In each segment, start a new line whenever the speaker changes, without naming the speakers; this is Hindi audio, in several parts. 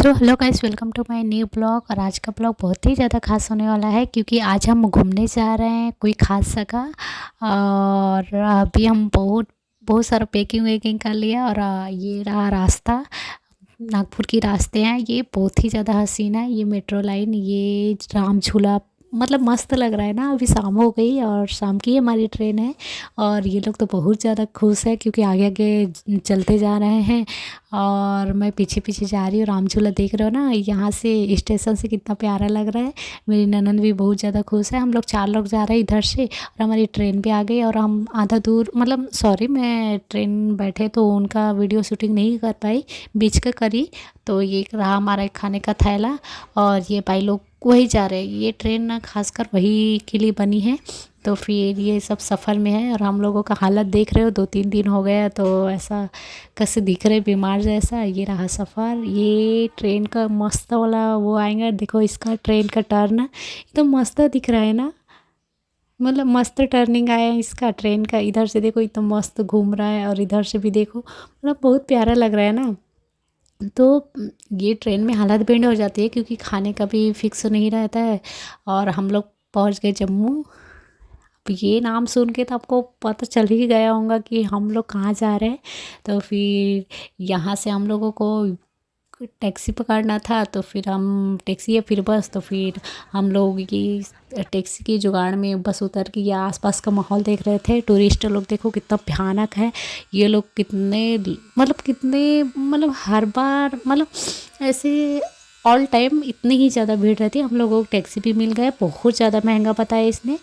So hello guys, welcome to my new blog. और आज का ब्लॉग बहुत ही ज़्यादा खास होने वाला है क्योंकि आज हम घूमने जा रहे हैं कोई खास जगह। और अभी हम बहुत बहुत सारा पैकिंग वैकिंग कर लिया। और ये रहा रास्ता, नागपुर की रास्ते हैं। ये बहुत ही ज़्यादा हसीन है। ये मेट्रो लाइन, ये राम झूला, मतलब मस्त लग रहा है ना। अभी शाम हो गई और शाम की हमारी ट्रेन है। और ये लोग तो बहुत ज़्यादा खुश है क्योंकि आगे आगे चलते जा रहे हैं और मैं पीछे पीछे जा रही हूँ। राम झूला देख रहे हो ना, यहाँ से स्टेशन से कितना प्यारा लग रहा है। मेरी ननद भी बहुत ज़्यादा खुश है। हम लोग 4 लोग जा रहे हैं इधर से और हमारी ट्रेन भी आ गई। और हम आधा दूर, मतलब सॉरी, मैं ट्रेन बैठे तो उनका वीडियो शूटिंग नहीं कर पाई, बीच का करी। तो ये रहा हमारा खाने का थैला। और ये भाई लोग वही जा रहे हैं। ये ट्रेन ना खासकर वही के लिए बनी है। तो फिर ये सब सफ़र में है और हम लोगों का हालत देख रहे हो, 2-3 दिन हो गया तो ऐसा कैसे दिख रहे बीमार जैसा। ये रहा सफ़र। ये ट्रेन का मस्त वाला वो आएगा, देखो इसका ट्रेन का टर्न एकदम तो मस्त दिख रहा है ना। मतलब मस्त टर्निंग आया है इसका ट्रेन का। इधर से देखो एकदम मस्त घूम रहा है और इधर से भी देखो, मतलब बहुत प्यारा लग रहा है ना। तो ये ट्रेन में हालत बेंड हो जाती है क्योंकि खाने का भी फिक्स नहीं रहता है। और हम लोग पहुंच गए जम्मू। अब ये नाम सुन के तो आपको पता चल ही गया होगा कि हम लोग कहाँ जा रहे हैं। तो फिर यहाँ से हम लोगों को टैक्सी पकड़ना था। तो फिर हम टैक्सी या फिर बस, तो फिर हम लोग ये टैक्सी की जुगाड़ में बस उतर के ये आसपास का माहौल देख रहे थे। टूरिस्ट लोग देखो कितना भयानक है। ये लोग कितने हर बार, मतलब ऐसे ऑल टाइम इतनी ही ज़्यादा भीड़ रहती है। हम लोगों को टैक्सी भी मिल गया, बहुत ज़्यादा महंगा बताया इसने।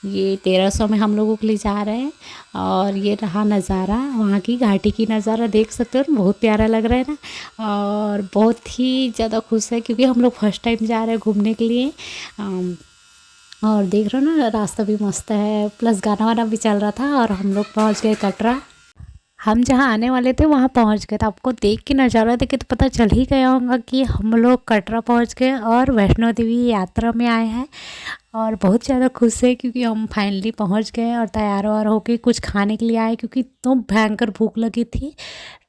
ये 1300 में हम लोगों को ले जा रहे हैं। और ये रहा नज़ारा, वहाँ की घाटी की नज़ारा देख सकते हो, बहुत प्यारा लग रहा है ना। और बहुत ही ज़्यादा खुश है क्योंकि हम लोग फर्स्ट टाइम जा रहे हैं घूमने के लिए। और देख रहे हो ना, रास्ता भी मस्त है, प्लस गाना वाना भी चल रहा था। और हम लोग पहुँच गए कटरा। हम जहाँ आने वाले थे वहाँ पहुँच गए। तो आपको देख के नज़ारा देख के तो पता चल ही गया होगा कि हम लोग कटरा पहुँच गए और वैष्णो देवी यात्रा में आए हैं। और बहुत ज़्यादा खुश है क्योंकि हम फाइनली पहुँच गए और तैयार वार होके कुछ खाने के लिए आए क्योंकि तो भयंकर भूख लगी थी।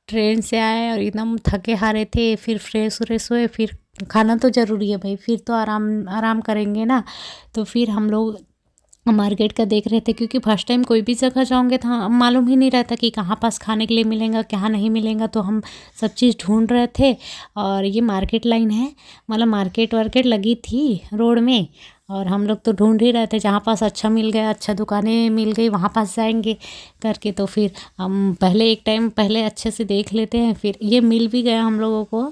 ट्रेन से आए और एकदम थके हारे थे, फिर फ्रेश व्रेश हुए। फिर खाना तो ज़रूरी है भाई, फिर तो आराम आराम करेंगे ना। तो फिर हम लोग मार्केट का देख रहे थे क्योंकि फर्स्ट टाइम कोई भी जगह जाओगे तो मालूम ही नहीं रहता कि कहाँ पास खाने के लिए मिलेगा क्या नहीं मिलेगा। तो हम सब चीज़ ढूंढ रहे थे। और ये मार्केट लाइन है, मतलब मार्केट वार्केट लगी थी रोड में। और हम लोग तो ढूंढ ही रहे थे, जहाँ पास अच्छा मिल गया, अच्छा दुकानें मिल गई वहाँ पास जाएंगे करके। तो फिर हम पहले एक टाइम पहले अच्छे से देख लेते हैं। फिर ये मिल भी गया हम लोगों को।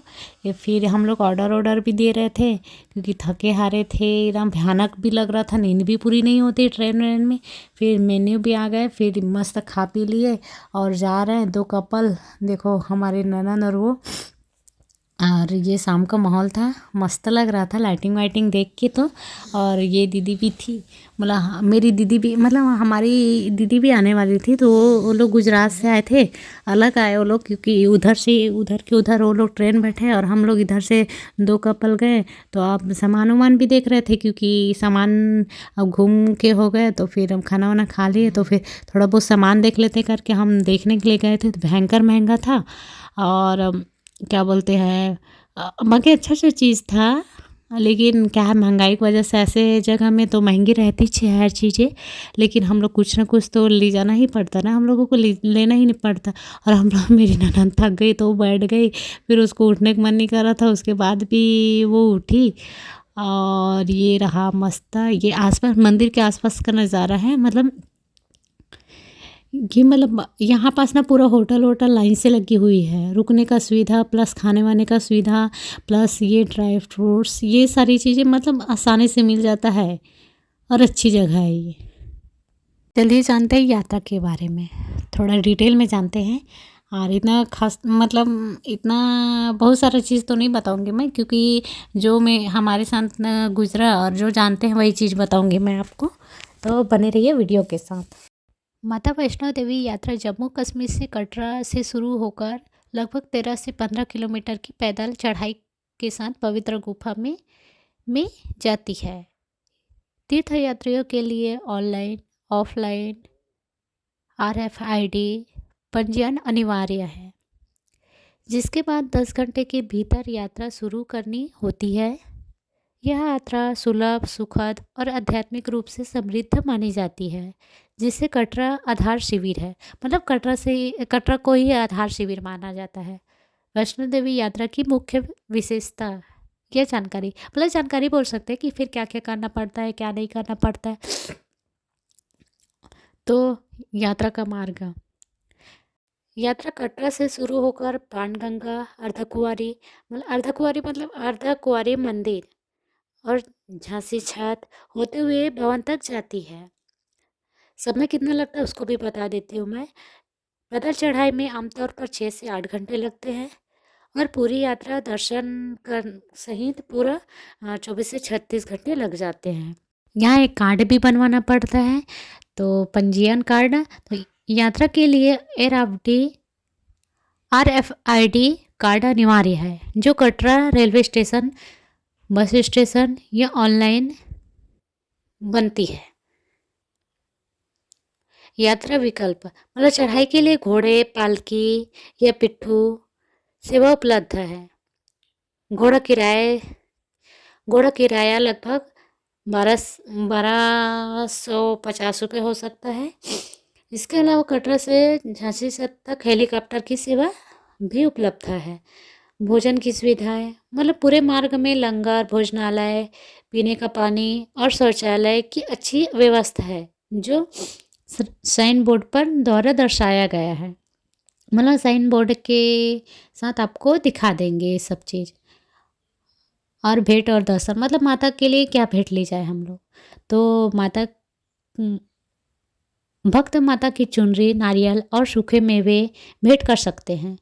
ये फिर हम लोग ऑर्डर भी दे रहे थे क्योंकि थके हारे थे, एकदम भयानक भी लग रहा था, नींद भी पूरी नहीं होती ट्रेन व्रेन में। फिर मेन्यू भी आ गए, फिर मस्त खा पी लिए और जा रहे हैं 2 कपल, देखो हमारे ननद और वो। और ये शाम का माहौल था, मस्त लग रहा था लाइटिंग वाइटिंग देख के तो। और ये दीदी भी थी, मतलब मेरी दीदी भी, मतलब हमारी दीदी भी आने वाली थी। तो वो लोग गुजरात से आए थे, अलग आए वो लोग क्योंकि उधर से उधर के उधर वो लोग ट्रेन बैठे और हम लोग इधर से 2 कपल गए। तो आप सामान वामान भी देख रहे थे क्योंकि सामान अब घूम के हो गए। तो फिर हम खाना वाना खा लिए तो फिर थोड़ा बहुत सामान देख लेते करके हम देखने के लिए गए थे। तो भयंकर महंगा था। और क्या बोलते हैं, बाकी अच्छा अच्छा चीज़ था। लेकिन क्या है, महंगाई की वजह से ऐसे जगह में तो महंगी रहती है हर चीज़ें। लेकिन हम लोग कुछ ना कुछ तो ले जाना ही पड़ता ना, हम लोगों को लेना ही नहीं पड़ता। और हम लोग मेरी ननद थक गई तो वो बैठ गई, फिर उसको उठने का मन नहीं कर रहा था, उसके बाद भी वो उठी। और ये रहा मस्त, ये आसपास मंदिर के आसपास का नज़ारा है। मतलब ये, मतलब यहाँ पास ना पूरा होटल वोटल लाइन से लगी हुई है, रुकने का सुविधा प्लस खाने वाने का सुविधा प्लस ये ड्राई फ्रूट्स, ये सारी चीज़ें मतलब आसानी से मिल जाता है। और अच्छी जगह है ये। चलिए जानते हैं यात्रा के बारे में, थोड़ा डिटेल में जानते हैं। और इतना खास, मतलब इतना बहुत सारा चीज़ तो नहीं बताऊंगी मैं क्योंकि जो मैं हमारे साथ न गुजरा और जो जानते हैं वही चीज़ बताऊंगी मैं आपको। तो बने रहिए वीडियो के साथ। माता वैष्णो देवी यात्रा जम्मू कश्मीर से कटरा से शुरू होकर लगभग 13 से 15 किलोमीटर की पैदल चढ़ाई के साथ पवित्र गुफा में जाती है। तीर्थयात्रियों के लिए ऑनलाइन ऑफलाइन RFID पंजीयन अनिवार्य है। जिसके बाद 10 घंटे के भीतर यात्रा शुरू करनी होती है। यह यात्रा सुलभ, सुखद और आध्यात्मिक रूप से समृद्ध मानी जाती है, जिसे कटरा आधार शिविर है। मतलब कटरा को ही आधार शिविर माना जाता है। वैष्णो देवी यात्रा की मुख्य विशेषता, यह जानकारी, मतलब जानकारी बोल सकते हैं कि फिर क्या क्या करना पड़ता है, क्या नहीं करना पड़ता है। तो यात्रा का मार्ग, यात्रा कटरा से शुरू होकर पानगंगा, अर्धकुंवारी अर्धकुंवारी मंदिर और झांसी छत होते हुए भवन तक जाती है। समय कितना लगता है उसको भी बता देती हूँ मैं। पैदल चढ़ाई में आमतौर पर 6 से 8 घंटे लगते हैं और पूरी यात्रा दर्शन कर सहित पूरा 24 से 36 घंटे लग जाते हैं। यहाँ एक कार्ड भी बनवाना पड़ता है, तो पंजीयन कार्ड। तो यात्रा के लिए RFID कार्ड अनिवार्य है, जो Katra railway station, bus station या ऑनलाइन बनती है। यात्रा विकल्प, मतलब चढ़ाई के लिए घोड़े, पालकी या पिट्ठू सेवा उपलब्ध है। घोड़ा किराए घोड़ा किराया लगभग 1250 रुपये हो सकता है। इसके अलावा कटरा से झांसी तक हेलीकॉप्टर की सेवा भी उपलब्ध है। भोजन की सुविधाएं, मतलब पूरे मार्ग में लंगर, भोजनालय, पीने का पानी और शौचालय की अच्छी व्यवस्था है, जो साइन बोर्ड पर द्वारा दर्शाया गया है। मतलब साइन बोर्ड के साथ आपको दिखा देंगे ये सब चीज़। और भेंट और दर्शन, मतलब माता के लिए क्या भेंट ली जाए हम लोग, तो भक्त माता की चुनरी, नारियल और सूखे मेवे भेंट कर सकते हैं।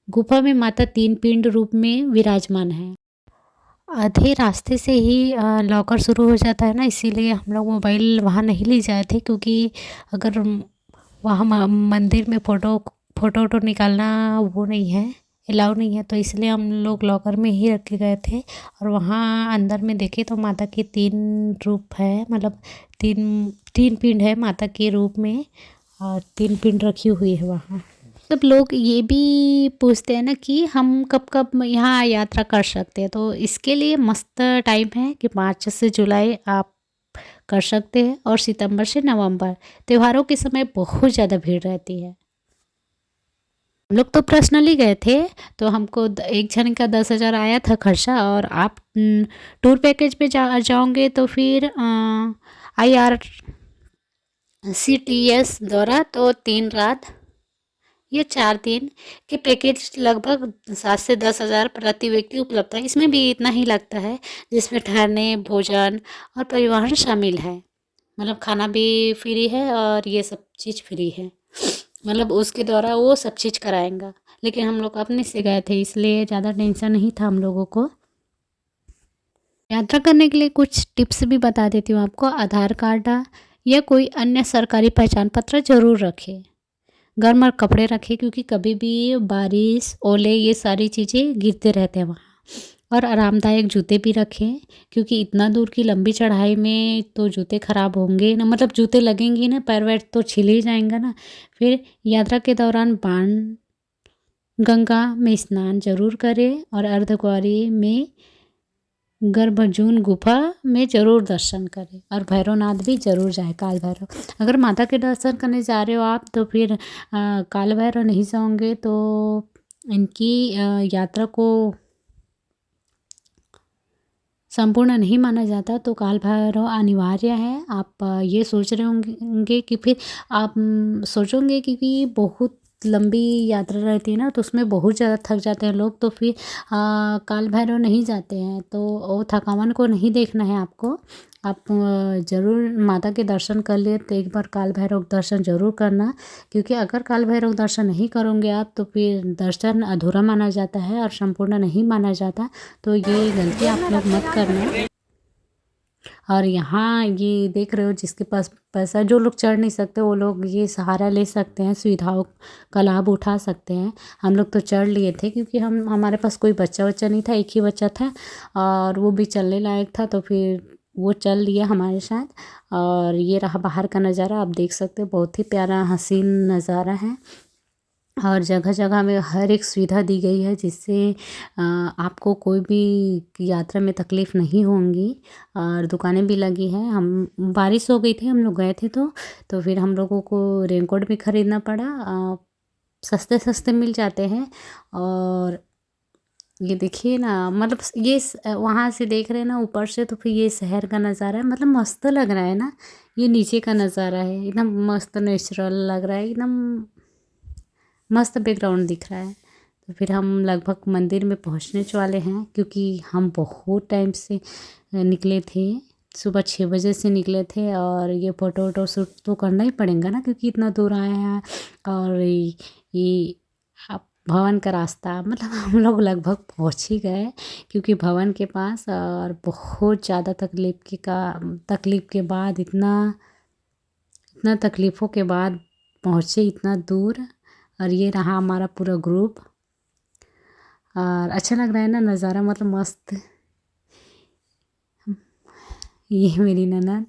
गुफा में माता 3 पिंड रूप में विराजमान है। आधे रास्ते से ही लॉकर शुरू हो जाता है ना, इसीलिए हम लोग मोबाइल वहाँ नहीं ले जाए थे, क्योंकि अगर वहाँ मंदिर में फ़ोटो निकालना वो नहीं है, अलाउ नहीं है, तो इसलिए हम लोग लॉकर में ही रख के गए थे। और वहाँ अंदर में देखे तो माता के 3 रूप है, मतलब 3 पिंड है माता के रूप में, और 3 पिंड रखी हुई है वहाँ। सब लोग ये भी पूछते हैं ना कि हम कब कब यहाँ यात्रा कर सकते हैं, तो इसके लिए मस्त टाइम है कि 5 से जुलाई आप कर सकते हैं, और सितंबर से नवंबर त्योहारों के समय बहुत ज़्यादा भीड़ रहती है। हम लोग तो पर्सनली गए थे, तो हमको एक जन का 10,000 आया था खर्चा। और आप टूर पैकेज पे जाओगे तो फिर IRCTS द्वारा तो 3 रात या 4 दिन के पैकेज लगभग 7 से 10,000 प्रति व्यक्ति उपलब्ध है। इसमें भी इतना ही लगता है, जिसमें ठहरने, भोजन और परिवहन शामिल है। मतलब खाना भी फ्री है और ये सब चीज़ फ्री है, मतलब उसके द्वारा वो सब चीज़ कराएंगा। लेकिन हम लोग अपने से गए थे, इसलिए ज़्यादा टेंशन नहीं था हम लोगों को। यात्रा करने के लिए कुछ टिप्स भी बता देती हूँ आपको। आधार कार्ड या कोई अन्य सरकारी पहचान पत्र ज़रूर रखें। गर्म कपड़े रखें, क्योंकि कभी भी बारिश, ओले, ये सारी चीज़ें गिरते रहते हैं वहाँ। और आरामदायक जूते भी रखें, क्योंकि इतना दूर की लंबी चढ़ाई में तो जूते ख़राब होंगे ना, मतलब जूते लगेंगे ना, पैर वैर तो छिल ही जाएंगे ना। फिर यात्रा के दौरान बाण गंगा में स्नान जरूर करें, और अर्धकुंवारी में गर्भजून गुफा में ज़रूर दर्शन करें, और भैरवनाथ भी ज़रूर जाए, काल भैरव। अगर माता के दर्शन करने जा रहे हो आप, तो फिर काल भैरव नहीं जाओगे तो इनकी यात्रा को संपूर्ण नहीं माना जाता। तो काल भैरव अनिवार्य है। आप ये सोच रहे होंगे कि फिर आप सोचोगे कि बहुत लंबी यात्रा रहती है ना, तो उसमें बहुत ज़्यादा थक जाते हैं लोग, तो फिर काल भैरव नहीं जाते हैं, तो वो थकावन को नहीं देखना है आपको। आप ज़रूर माता के दर्शन कर लिए, तो एक बार काल भैरव दर्शन ज़रूर करना, क्योंकि अगर काल भैरव दर्शन नहीं करोगे आप, तो फिर दर्शन अधूरा माना जाता है और संपूर्ण नहीं माना जाता। तो ये गलती आप लोग मत करना। और यहाँ ये देख रहे हो, जिसके पास पैसा, जो लोग चढ़ नहीं सकते वो लोग ये सहारा ले सकते हैं, सुविधाओं का लाभ उठा सकते हैं। हम लोग तो चढ़ लिए थे, क्योंकि हमारे पास कोई बच्चा नहीं था, एक ही बच्चा था, और वो भी चलने लायक था, तो फिर वो चल लिया हमारे साथ। और ये रहा बाहर का नज़ारा, आप देख सकते हो, बहुत ही प्यारा हसीन नज़ारा है। और जगह जगह में हर एक सुविधा दी गई है जिससे आपको कोई भी यात्रा में तकलीफ़ नहीं होंगी। और दुकानें भी लगी हैं। हम बारिश हो गई थी, हम लोग गए थे तो फिर हम लोगों को रेनकोट भी ख़रीदना पड़ा। सस्ते सस्ते मिल जाते हैं। और ये देखिए ना, मतलब ये वहाँ से देख रहे हैं ना ऊपर से, तो फिर ये शहर का नज़ारा है, मतलब मस्त लग रहा है ना। ये नीचे का नज़ारा है, एकदम मस्त नेचुरल लग रहा है, एकदम मस्त बैकग्राउंड दिख रहा है। तो फिर हम लगभग मंदिर में पहुंचने वाले हैं, क्योंकि हम बहुत टाइम से निकले थे। सुबह 6 बजे से निकले थे और ये फ़ोटो वोटो शूट तो करना ही पड़ेगा ना, क्योंकि इतना दूर आए हैं। और ये भवन का रास्ता, मतलब हम लोग लगभग पहुंच ही गए, क्योंकि भवन के पास। और बहुत ज़्यादा तकलीफ़ के बाद इतना तकलीफ़ों के बाद पहुँचे इतना दूर। और ये रहा हमारा पूरा ग्रुप। और अच्छा लग रहा है ना नज़ारा, मतलब मस्त। ये मेरी ननद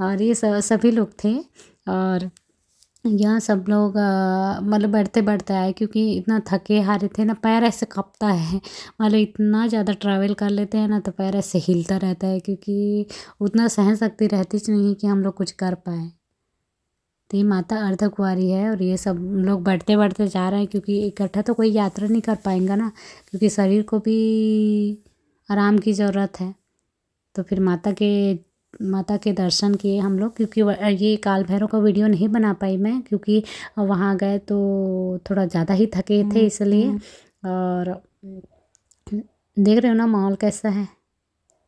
और ये सभी लोग थे। और यहाँ सब लोग मतलब बढ़ते बढ़ते आए, क्योंकि इतना थके हारे थे ना, पैर ऐसे काँपता है। मतलब इतना ज़्यादा ट्रैवल कर लेते हैं ना, तो पैर ऐसे हिलता रहता है, क्योंकि उतना सहन शक्ति रहती नहीं कि हम लोग कुछ कर पाएँ। तो ये माता अर्धकुंवारी है और ये सब लोग बढ़ते बढ़ते जा रहे हैं, क्योंकि इकट्ठा तो कोई यात्रा नहीं कर पाएंगा ना, क्योंकि शरीर को भी आराम की ज़रूरत है। तो फिर माता के दर्शन किए हम लोग, क्योंकि ये काल भैरव का वीडियो नहीं बना पाई मैं, क्योंकि वहाँ गए तो थोड़ा ज़्यादा ही थके थे इसलिए। और देख रहे हो ना माहौल कैसा है,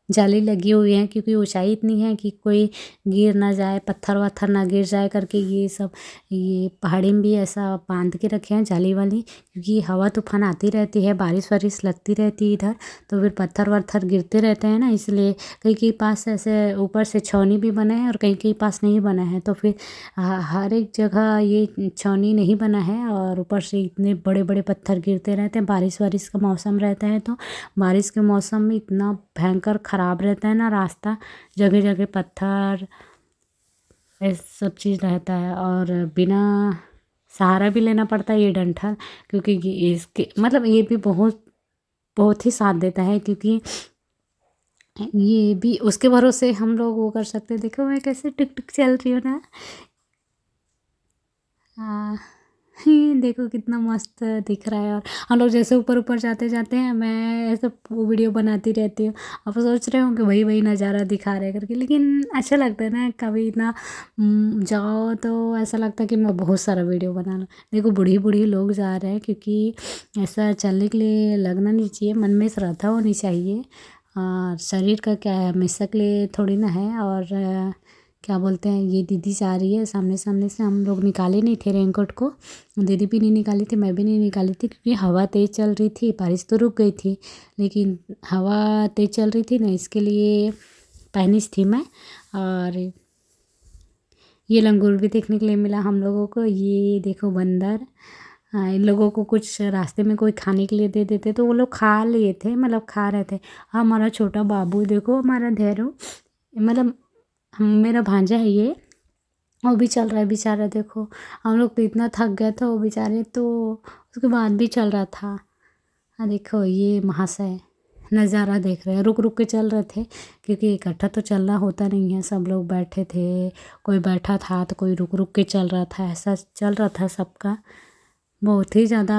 जाली लगी हुई है, क्योंकि ऊंचाई इतनी है कि कोई गिर ना जाए, पत्थर वत्थर ना गिर जाए करके ये पहाड़ी में भी ऐसा बांध के रखे हैं जाली वाली, क्योंकि हवा तूफान आती रहती है, बारिश वारिश लगती रहती है इधर, तो फिर पत्थर वत्थर गिरते रहते हैं ना, इसलिए कहीं के पास ऐसे ऊपर से छावनी भी बना है और कहीं के पास नहीं बना है। तो फिर हर एक जगह ये छावनी नहीं बना है, और ऊपर से इतने बड़े बड़े पत्थर गिरते रहते हैं। बारिश वारिश का मौसम रहता है, तो बारिश के मौसम में इतना भयंकर ख़राब रहता है ना रास्ता, जगह जगह पत्थर ये सब चीज़ रहता है। और बिना सहारा भी लेना पड़ता है ये डंठल, क्योंकि इसके मतलब ये भी बहुत बहुत ही साथ देता है, क्योंकि ये भी उसके भरोसे हम लोग वो कर सकते हैं। देखो मैं कैसे टिक टिक चल रही हूँ ना। हाँ, देखो कितना मस्त दिख रहा है। और हम लोग जैसे ऊपर ऊपर जाते जाते हैं, मैं ऐसे वो वीडियो बनाती रहती हूँ। आप सोच रहे हो कि वही वही नज़ारा दिखा रहे करके, लेकिन अच्छा लगता है ना कभी इतना जाओ तो ऐसा लगता है कि मैं बहुत सारा वीडियो बना लूँ। देखो बूढ़ी बूढ़ी लोग जा रहे हैं, क्योंकि ऐसा चलने के लिए लगना नहीं चाहिए, मन में श्रद्धा होनी चाहिए। और शरीर का क्या है, हमेशा के लिए थोड़ी ना है। और क्या बोलते हैं, ये दीदी जा रही है सामने सामने से। हम लोग निकाले नहीं थे रेनकोट को, दीदी भी नहीं निकाली थी, मैं भी नहीं निकाली थी, क्योंकि हवा तेज़ चल रही थी। बारिश तो रुक गई थी, लेकिन हवा तेज़ चल रही थी ना, इसके लिए पहनी थी मैं। और ये लंगूर भी देखने के लिए मिला हम लोगों को। ये देखो बंदर। इन लोगों को कुछ रास्ते में कोई खाने के लिए दे देते तो वो लोग खा लिए थे, मतलब खा रहे थे। हमारा छोटा बाबू देखो, हमारा धैर्य, मतलब मेरा भांजा है ये, वो भी चल रहा है बेचारा। देखो हम लोग तो इतना थक गए थे, वो बेचारे तो उसके बाद भी चल रहा था। देखो ये महाशय नज़ारा देख रहे हैं, रुक रुक के चल रहे थे, क्योंकि इकट्ठा तो चलना होता नहीं है। सब लोग बैठे थे, कोई बैठा था तो कोई रुक रुक के चल रहा था, ऐसा चल रहा था सबका। बहुत ही ज़्यादा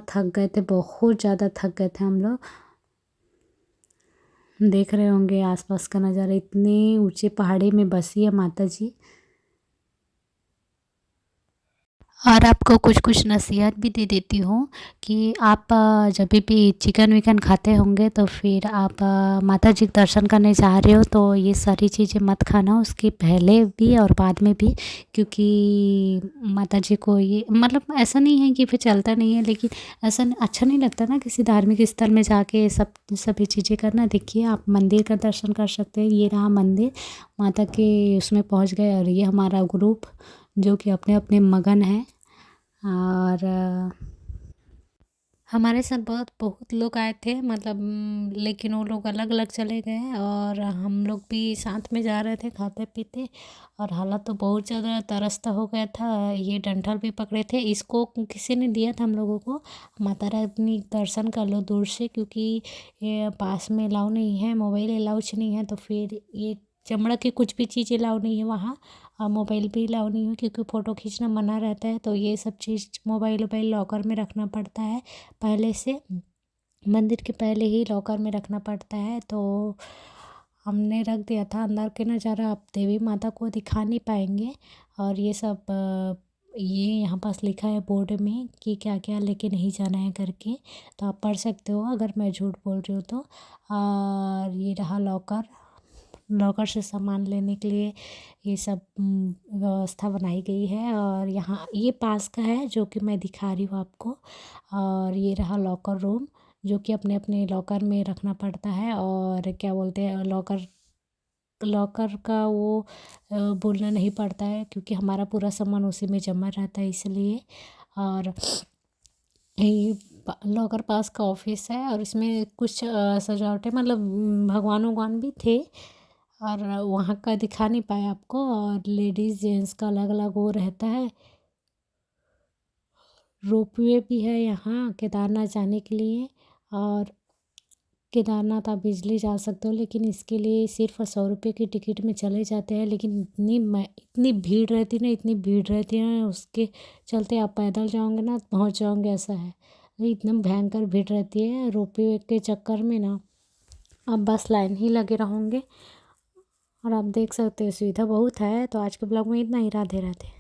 थक गए थे, बहुत ज़्यादा थक गए थे हम लोग। देख रहे होंगे आसपास का नज़ारा, इतने ऊंचे पहाड़ी में बसी है माता जी। और आपको कुछ कुछ नसीहत भी दे देती हूँ कि आप जब भी चिकन विकन खाते होंगे, तो फिर आप माता जी के दर्शन करने जा रहे हो तो ये सारी चीज़ें मत खाना, उसके पहले भी और बाद में भी, क्योंकि माता जी को ये मतलब ऐसा नहीं है कि फिर चलता नहीं है, लेकिन ऐसा अच्छा नहीं लगता ना किसी धार्मिक स्थल में जाके सभी चीज़ें करना। देखिए आप मंदिर का दर्शन कर सकते हैं, ये रहा मंदिर, माता के उसमें पहुँच गए। और ये हमारा ग्रुप जो कि अपने अपने मगन है। और हमारे साथ बहुत बहुत लोग आए थे, मतलब लेकिन वो लोग अलग अलग चले गए और हम लोग भी साथ में जा रहे थे खाते पीते। और हालत तो बहुत ज़्यादा तरसता हो गया था। ये डंठल भी पकड़े थे, इसको किसी ने दिया था हम लोगों को। माता रानी दर्शन कर लो दूर से, क्योंकि ये पास में अलाउ नहीं है, मोबाइल अलाउच नहीं है, तो फिर ये चमड़ा की कुछ भी चीज़ अलाउ नहीं है वहाँ। और मोबाइल भी अलाउ नहीं है, क्योंकि फ़ोटो खींचना मना रहता है, तो ये सब चीज़ मोबाइल वोबाइल लॉकर में रखना पड़ता है पहले से। मंदिर के पहले ही लॉकर में रखना पड़ता है, तो हमने रख दिया था। अंदर के नज़ारा आप देवी माता को दिखा नहीं पाएंगे। और ये सब ये यहाँ पास लिखा है बोर्ड में कि क्या क्या लेके नहीं जाना है करके, तो आप पढ़ सकते हो अगर मैं झूठ बोल रही हूँ तो। और ये रहा लॉकर। लॉकर से सामान लेने के लिए ये सब व्यवस्था बनाई गई है। और यहाँ ये पास का है जो कि मैं दिखा रही हूँ आपको। और ये रहा लॉकर रूम, जो कि अपने अपने लॉकर में रखना पड़ता है। और क्या बोलते हैं, लॉकर लॉकर का वो बोलना नहीं पड़ता है, क्योंकि हमारा पूरा सामान उसी में जमा रहता है इसलिए। और ये लॉकर पास का ऑफिस है, और इसमें कुछ सजावटें, मतलब भगवान वगवान भी थे। और वहाँ का दिखा नहीं पाया आपको। और लेडीज़ जेंट्स का अलग अलग वो रहता है। रोपवे भी है यहाँ केदारनाथ जाने के लिए। और केदारनाथ आप इजली जा सकते हो, लेकिन इसके लिए सिर्फ 100 रुपये की टिकट में चले जाते हैं। लेकिन इतनी भीड़ रहती ना, इतनी भीड़ रहती है ना, उसके चलते आप पैदल जाओगे ना पहुँच जाओगे, ऐसा है। एकदम भयंकर भीड़ रहती है रोपवे के चक्कर में ना, आप बस लाइन ही लगे रहोगे। और आप देख सकते हो सुविधा बहुत है। तो आज के ब्लॉग में इतना ही। राधे राधे।